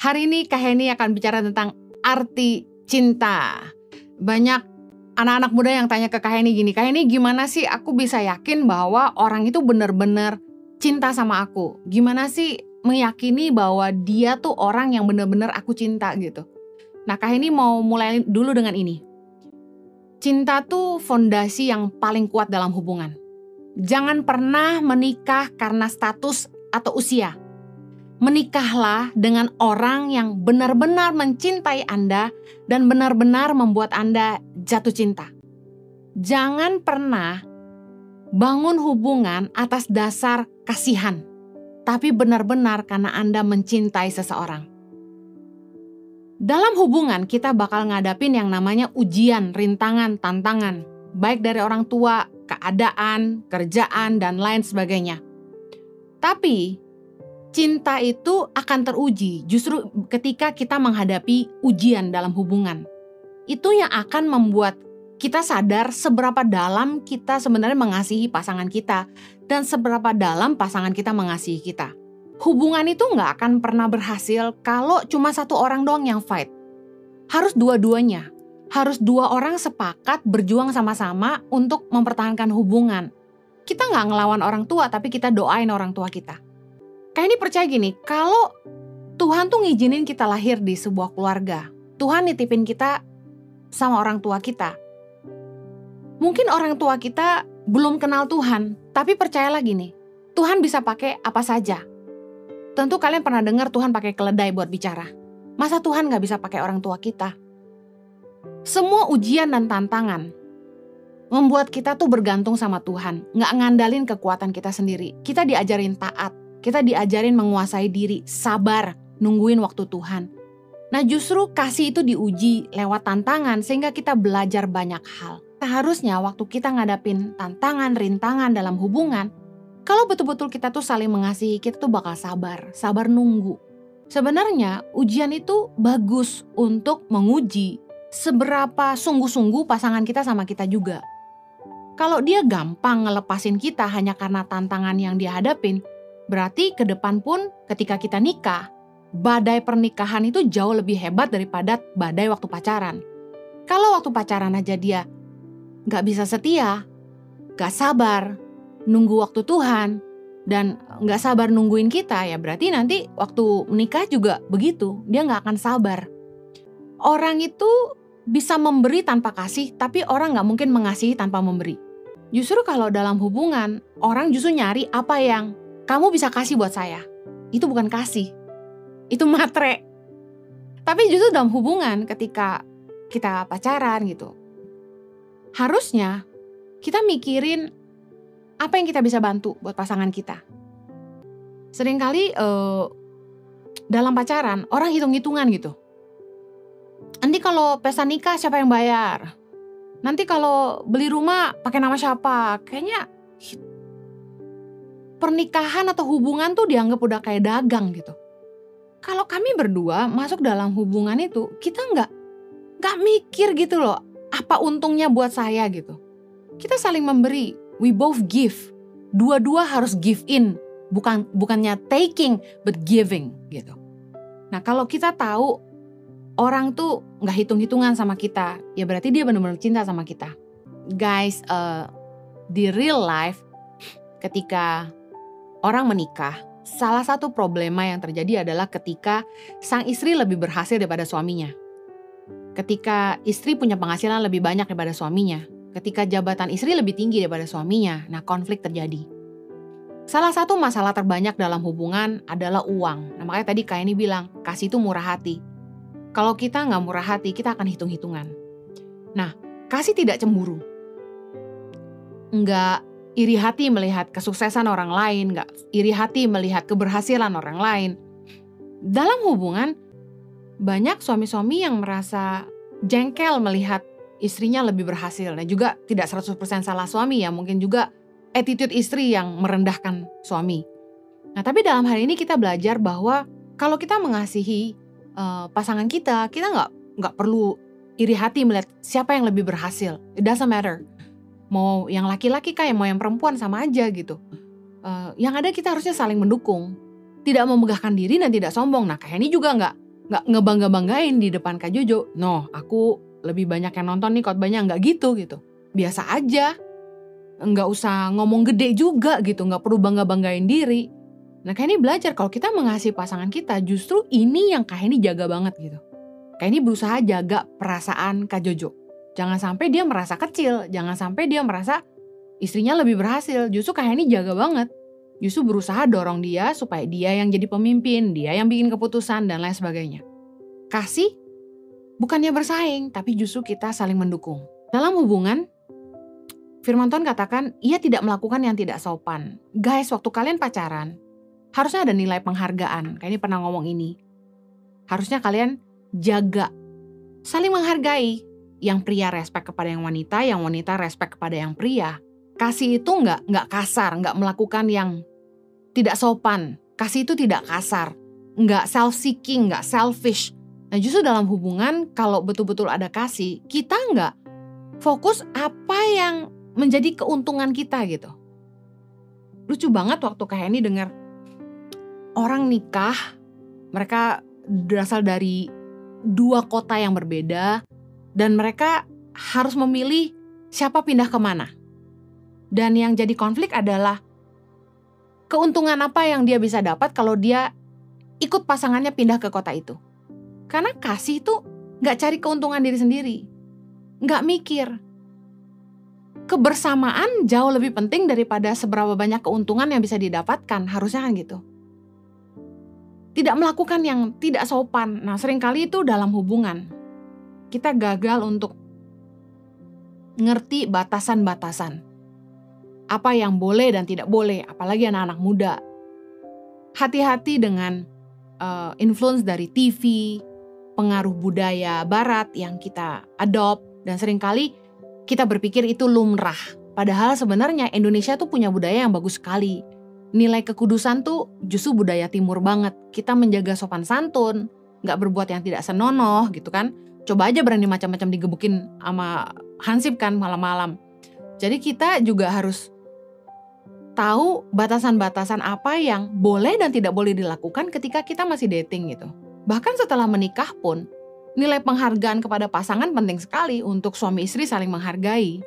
Hari ini Kak Heni akan bicara tentang arti cinta. Banyak anak-anak muda yang tanya ke Kak Heni gini, Kak Heni gimana sih aku bisa yakin bahwa orang itu benar-benar cinta sama aku? Gimana sih meyakini bahwa dia tuh orang yang benar-benar aku cinta gitu? Nah Kak Heni mau mulai dulu dengan ini. Cinta tuh fondasi yang paling kuat dalam hubungan. Jangan pernah menikah karena status atau usia. Menikahlah dengan orang yang benar-benar mencintai Anda dan benar-benar membuat Anda jatuh cinta. Jangan pernah bangun hubungan atas dasar kasihan, tapi benar-benar karena Anda mencintai seseorang. Dalam hubungan kita bakal ngadapin yang namanya ujian, rintangan, tantangan, baik dari orang tua, keadaan, kerjaan, dan lain sebagainya. Tapi cinta itu akan teruji justru ketika kita menghadapi ujian dalam hubungan. Itu yang akan membuat kita sadar seberapa dalam kita sebenarnya mengasihi pasangan kita dan seberapa dalam pasangan kita mengasihi kita. Hubungan itu nggak akan pernah berhasil kalau cuma satu orang doang yang fight. Harus dua-duanya. Harus dua orang sepakat berjuang sama-sama untuk mempertahankan hubungan. Kita nggak ngelawan orang tua tapi kita doain orang tua kita. Kayak ini percaya gini, kalau Tuhan tuh ngizinin kita lahir di sebuah keluarga, Tuhan nitipin kita sama orang tua kita. Mungkin orang tua kita belum kenal Tuhan, tapi percayalah gini, Tuhan bisa pakai apa saja. Tentu kalian pernah dengar Tuhan pakai keledai buat bicara. Masa Tuhan gak bisa pakai orang tua kita? Semua ujian dan tantangan membuat kita tuh bergantung sama Tuhan, gak ngandalin kekuatan kita sendiri. Kita diajarin taat. Kita diajarin menguasai diri, sabar, nungguin waktu Tuhan. Nah justru kasih itu diuji lewat tantangan sehingga kita belajar banyak hal. Seharusnya waktu kita ngadapin tantangan, rintangan dalam hubungan, kalau betul-betul kita tuh saling mengasihi, kita tuh bakal sabar nunggu. Sebenarnya ujian itu bagus untuk menguji seberapa sungguh-sungguh pasangan kita sama kita juga. Kalau dia gampang ngelepasin kita hanya karena tantangan yang dia hadapin, berarti ke depan pun ketika kita nikah, badai pernikahan itu jauh lebih hebat daripada badai waktu pacaran. Kalau waktu pacaran aja dia gak bisa setia, gak sabar, nunggu waktu Tuhan, dan gak sabar nungguin kita, ya berarti nanti waktu menikah juga begitu, dia gak akan sabar. Orang itu bisa memberi tanpa kasih, tapi orang gak mungkin mengasihi tanpa memberi. Justru kalau dalam hubungan, orang justru nyari apa yang kamu bisa kasih buat saya. Itu bukan kasih. Itu matre. Tapi justru dalam hubungan ketika kita pacaran gitu. Harusnya kita mikirin apa yang kita bisa bantu buat pasangan kita. Seringkali dalam pacaran orang hitung-hitungan gitu. Nanti kalau pesta nikah siapa yang bayar? Nanti kalau beli rumah pakai nama siapa? Kayaknya pernikahan atau hubungan tuh dianggap udah kayak dagang gitu. Kalau kami berdua masuk dalam hubungan itu, kita nggak mikir gitu loh, apa untungnya buat saya gitu. Kita saling memberi, we both give. Dua-dua harus give in, bukannya taking, but giving gitu. Nah kalau kita tahu orang tuh nggak hitung-hitungan sama kita, ya berarti dia benar-benar cinta sama kita. Guys, di real life, ketika orang menikah, salah satu problema yang terjadi adalah ketika sang istri lebih berhasil daripada suaminya. Ketika istri punya penghasilan lebih banyak daripada suaminya. Ketika jabatan istri lebih tinggi daripada suaminya, nah konflik terjadi. Salah satu masalah terbanyak dalam hubungan adalah uang. Nah makanya tadi Kak ini bilang, kasih itu murah hati. Kalau kita nggak murah hati, kita akan hitung-hitungan. Nah, kasih tidak cemburu. Nggak iri hati melihat kesuksesan orang lain, gak iri hati melihat keberhasilan orang lain. Dalam hubungan, banyak suami-suami yang merasa jengkel melihat istrinya lebih berhasil. Dan juga tidak 100% salah suami ya, mungkin juga attitude istri yang merendahkan suami. Nah tapi dalam hal ini kita belajar bahwa kalau kita mengasihi pasangan kita nggak perlu iri hati melihat siapa yang lebih berhasil. It doesn't matter. Mau yang laki-laki kayak mau yang perempuan sama aja gitu. Yang ada kita harusnya saling mendukung. Tidak memegahkan diri dan tidak sombong. Nah kayak ini juga nggak ngebangga-banggain di depan Kak Jojo. No, aku lebih banyak yang nonton nih khotbahnya, nggak gitu. Biasa aja, nggak usah ngomong gede juga gitu, nggak perlu bangga-banggain diri. Nah Kak Heni belajar kalau kita mengasihi pasangan kita, justru ini yang Kak Heni jaga banget gitu. Kak Heni berusaha jaga perasaan Kak Jojo. Jangan sampai dia merasa kecil, jangan sampai dia merasa istrinya lebih berhasil. Justru Kak Heni jaga banget. Justru berusaha dorong dia supaya dia yang jadi pemimpin, dia yang bikin keputusan dan lain sebagainya. Kasih bukannya bersaing, tapi justru kita saling mendukung. Dalam hubungan, Firman Tuhan katakan, ia tidak melakukan yang tidak sopan. Guys, waktu kalian pacaran, harusnya ada nilai penghargaan. Kayak ini pernah ngomong ini. Harusnya kalian jaga, saling menghargai. Yang pria respect kepada yang wanita respect kepada yang pria. Kasih itu nggak kasar, nggak melakukan yang tidak sopan. Kasih itu tidak kasar, nggak self-seeking, nggak selfish. Nah justru dalam hubungan kalau betul-betul ada kasih, kita nggak fokus apa yang menjadi keuntungan kita gitu. Lucu banget waktu Kak Heni dengar orang nikah, mereka berasal dari 2 kota yang berbeda dan mereka harus memilih siapa pindah kemana. Dan yang jadi konflik adalah keuntungan apa yang dia bisa dapat kalau dia ikut pasangannya pindah ke kota itu. Karena kasih itu gak cari keuntungan diri sendiri, gak mikir. Kebersamaan jauh lebih penting daripada seberapa banyak keuntungan yang bisa didapatkan, harusnya kan gitu. Tidak melakukan yang tidak sopan. Nah seringkali itu dalam hubungan kita gagal untuk ngerti batasan-batasan. Apa yang boleh dan tidak boleh, apalagi anak-anak muda. Hati-hati dengan influence dari TV, pengaruh budaya barat yang kita adopt, dan seringkali kita berpikir itu lumrah. Padahal sebenarnya Indonesia tuh punya budaya yang bagus sekali. Nilai kekudusan tuh justru budaya timur banget. Kita menjaga sopan santun, gak berbuat yang tidak senonoh gitu kan. Coba aja berani macam-macam digebukin sama Hansip kan malam-malam. Jadi kita juga harus tahu batasan-batasan apa yang boleh dan tidak boleh dilakukan ketika kita masih dating gitu. Bahkan setelah menikah pun, nilai penghargaan kepada pasangan penting sekali untuk suami istri saling menghargai.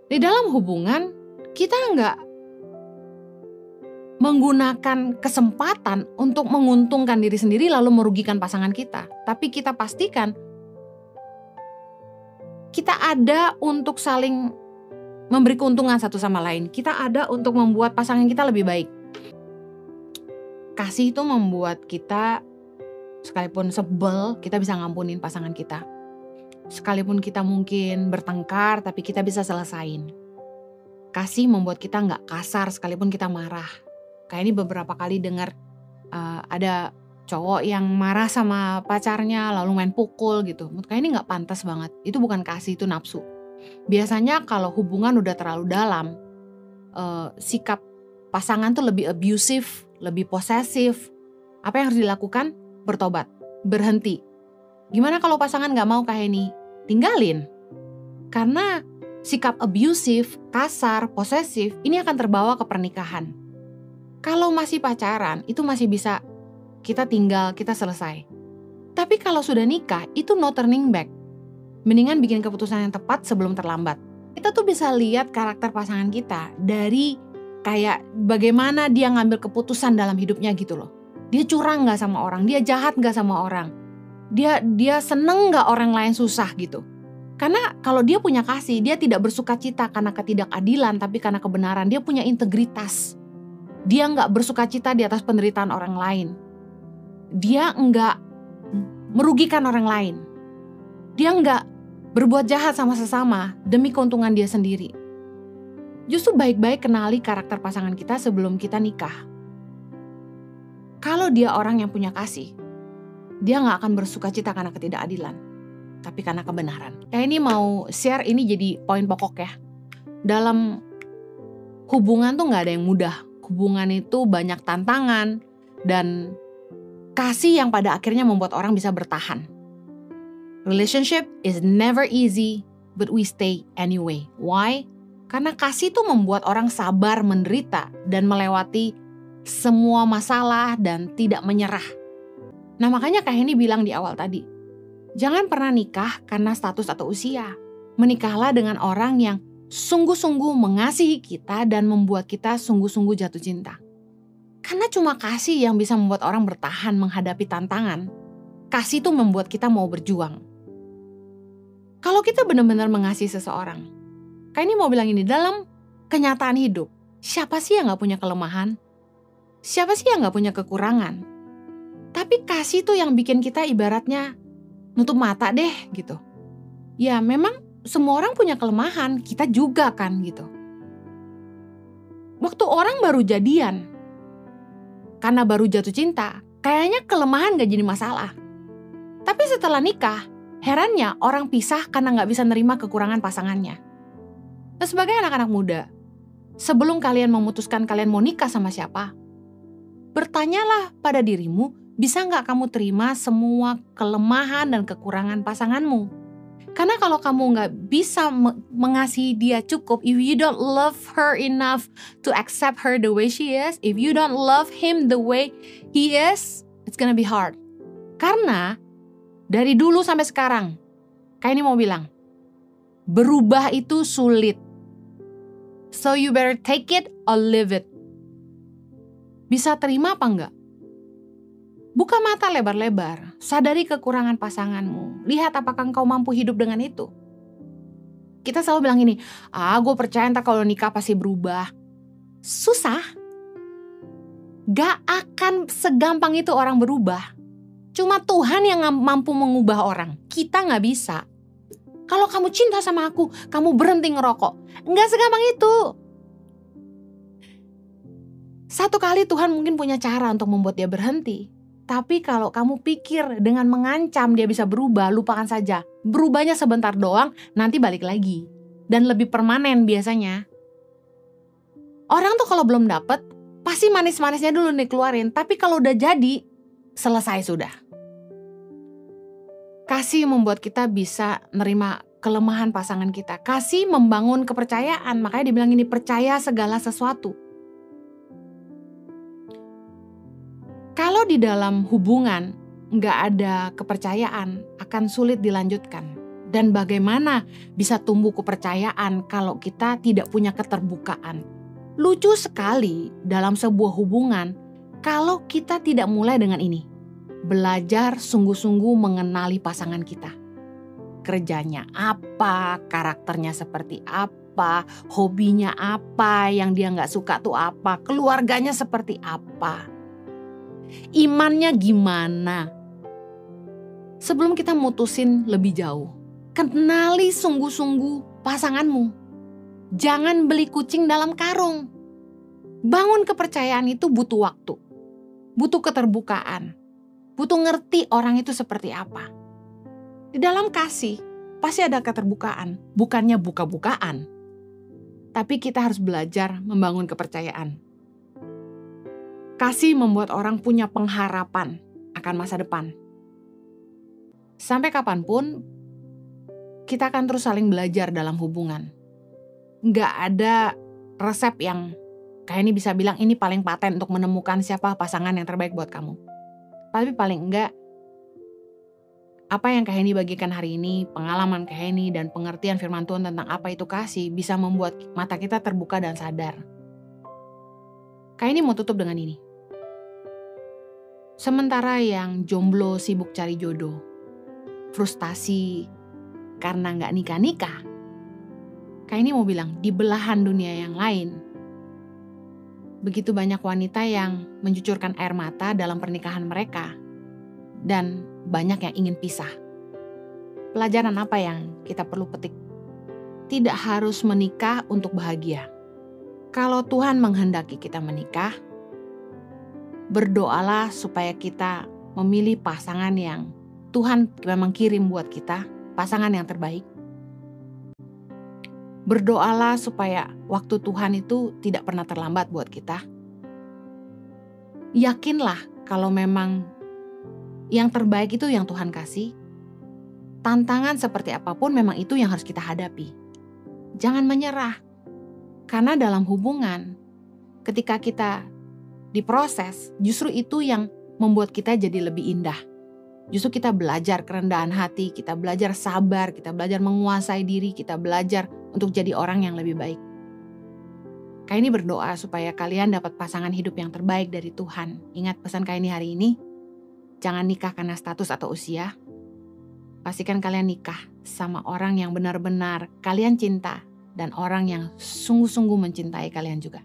Di dalam hubungan, kita nggak menggunakan kesempatan untuk menguntungkan diri sendiri lalu merugikan pasangan kita. Tapi kita pastikan kita ada untuk saling memberi keuntungan satu sama lain. Kita ada untuk membuat pasangan kita lebih baik. Kasih itu membuat kita, sekalipun sebel, kita bisa ngampunin pasangan kita. Sekalipun kita mungkin bertengkar, tapi kita bisa selesain. Kasih membuat kita gak kasar sekalipun kita marah. Kayak ini beberapa kali dengar ada cowok yang marah sama pacarnya lalu main pukul gitu. Kayak ini gak pantas banget. Itu bukan kasih, itu nafsu. Biasanya kalau hubungan udah terlalu dalam, sikap pasangan tuh lebih abusive, lebih posesif. Apa yang harus dilakukan? Bertobat, berhenti. Gimana kalau pasangan gak mau Kak Heni? Tinggalin. Karena sikap abusive, kasar, posesif, ini akan terbawa ke pernikahan. Kalau masih pacaran, itu masih bisa kita tinggal, kita selesai. Tapi kalau sudah nikah, itu no turning back. Mendingan bikin keputusan yang tepat sebelum terlambat. Kita tuh bisa lihat karakter pasangan kita dari kayak bagaimana dia ngambil keputusan dalam hidupnya gitu loh. Dia curang gak sama orang, dia jahat gak sama orang. Dia seneng gak orang lain susah gitu. Karena kalau dia punya kasih, dia tidak bersuka cita karena ketidakadilan, tapi karena kebenaran. Dia punya integritas. Dia gak bersuka cita di atas penderitaan orang lain. Dia gak merugikan orang lain. Dia gak berbuat jahat sama sesama demi keuntungan dia sendiri. Justru baik-baik kenali karakter pasangan kita sebelum kita nikah. Kalau dia orang yang punya kasih, dia gak akan bersuka cita karena ketidakadilan, tapi karena kebenaran. Ini mau share, ini jadi poin pokok ya. Dalam hubungan tuh gak ada yang mudah. Hubungan itu banyak tantangan dan kasih yang pada akhirnya membuat orang bisa bertahan. Relationship is never easy, but we stay anyway. Why? Karena kasih itu membuat orang sabar menderita dan melewati semua masalah dan tidak menyerah. Nah makanya Kak Henny bilang di awal tadi, jangan pernah nikah karena status atau usia. Menikahlah dengan orang yang sungguh-sungguh mengasihi kita dan membuat kita sungguh-sungguh jatuh cinta. Karena cuma kasih yang bisa membuat orang bertahan menghadapi tantangan. Kasih itu membuat kita mau berjuang. Kalau kita benar-benar mengasihi seseorang, Kak ini mau bilang ini, dalam kenyataan hidup, siapa sih yang gak punya kelemahan? Siapa sih yang gak punya kekurangan? Tapi kasih itu yang bikin kita ibaratnya nutup mata deh gitu. Ya memang semua orang punya kelemahan, kita juga kan gitu. Waktu orang baru jadian, karena baru jatuh cinta, kayaknya kelemahan gak jadi masalah. Tapi setelah nikah, herannya orang pisah karena gak bisa nerima kekurangan pasangannya. Nah sebagai anak-anak muda, sebelum kalian memutuskan kalian mau nikah sama siapa, bertanyalah pada dirimu, bisa gak kamu terima semua kelemahan dan kekurangan pasanganmu? Karena kalau kamu gak bisa mengasihi dia cukup, if you don't love her enough to accept her the way she is, if you don't love him the way he is, it's gonna be hard. Karena dari dulu sampai sekarang, Kak ini mau bilang, berubah itu sulit. So you better take it or leave it. Bisa terima apa enggak? Buka mata lebar-lebar, sadari kekurangan pasanganmu. Lihat apakah engkau mampu hidup dengan itu. Kita selalu bilang ini, gue percaya entar kalau nikah pasti berubah. Susah. Gak akan segampang itu orang berubah. Cuma Tuhan yang mampu mengubah orang. Kita gak bisa. Kalau kamu cinta sama aku, kamu berhenti ngerokok. Gak segampang itu. Satu kali Tuhan mungkin punya cara untuk membuat dia berhenti. Tapi kalau kamu pikir dengan mengancam dia bisa berubah, lupakan saja. Berubahnya sebentar doang, nanti balik lagi. Dan lebih permanen biasanya. Orang tuh kalau belum dapet, pasti manis-manisnya dulu dikeluarin. Tapi kalau udah jadi, selesai sudah. Kasih membuat kita bisa nerima kelemahan pasangan kita. Kasih membangun kepercayaan, makanya dibilang ini, percaya segala sesuatu. Kalau di dalam hubungan nggak ada kepercayaan, akan sulit dilanjutkan. Dan bagaimana bisa tumbuh kepercayaan kalau kita tidak punya keterbukaan? Lucu sekali dalam sebuah hubungan kalau kita tidak mulai dengan ini. Belajar sungguh-sungguh mengenali pasangan kita. Kerjanya apa, karakternya seperti apa, hobinya apa, yang dia nggak suka tuh apa, keluarganya seperti apa. Imannya gimana? Sebelum kita mutusin lebih jauh, kenali sungguh-sungguh pasanganmu. Jangan beli kucing dalam karung. Bangun kepercayaan itu butuh waktu. Butuh keterbukaan. Butuh ngerti orang itu seperti apa. Di dalam kasih, pasti ada keterbukaan. Bukannya buka-bukaan. Tapi kita harus belajar membangun kepercayaan. Kasih membuat orang punya pengharapan akan masa depan. Sampai kapanpun, kita akan terus saling belajar dalam hubungan. Nggak ada resep yang kayak ini bisa bilang ini paling paten untuk menemukan siapa pasangan yang terbaik buat kamu. Tapi paling enggak, apa yang Kak Henny bagikan hari ini, pengalaman Kak Henny dan pengertian firman Tuhan tentang apa itu kasih bisa membuat mata kita terbuka dan sadar. Kak Henny mau tutup dengan ini. Sementara yang jomblo sibuk cari jodoh, frustasi karena gak nikah-nikah, Kak Henny mau bilang di belahan dunia yang lain, begitu banyak wanita yang mencucurkan air mata dalam pernikahan mereka, dan banyak yang ingin pisah. Pelajaran apa yang kita perlu petik? Tidak harus menikah untuk bahagia. Kalau Tuhan menghendaki kita menikah, berdoalah supaya kita memilih pasangan yang Tuhan memang kirim buat kita, pasangan yang terbaik. Berdoalah supaya waktu Tuhan itu tidak pernah terlambat buat kita. Yakinlah kalau memang yang terbaik itu yang Tuhan kasih. Tantangan seperti apapun memang itu yang harus kita hadapi. Jangan menyerah. Karena dalam hubungan, ketika kita diproses, justru itu yang membuat kita jadi lebih indah. Justru kita belajar kerendahan hati, kita belajar sabar, kita belajar menguasai diri, kita belajar untuk jadi orang yang lebih baik. Kak ini berdoa supaya kalian dapat pasangan hidup yang terbaik dari Tuhan. Ingat pesan Kak ini hari ini, jangan nikah karena status atau usia. Pastikan kalian nikah sama orang yang benar-benar kalian cinta dan orang yang sungguh-sungguh mencintai kalian juga.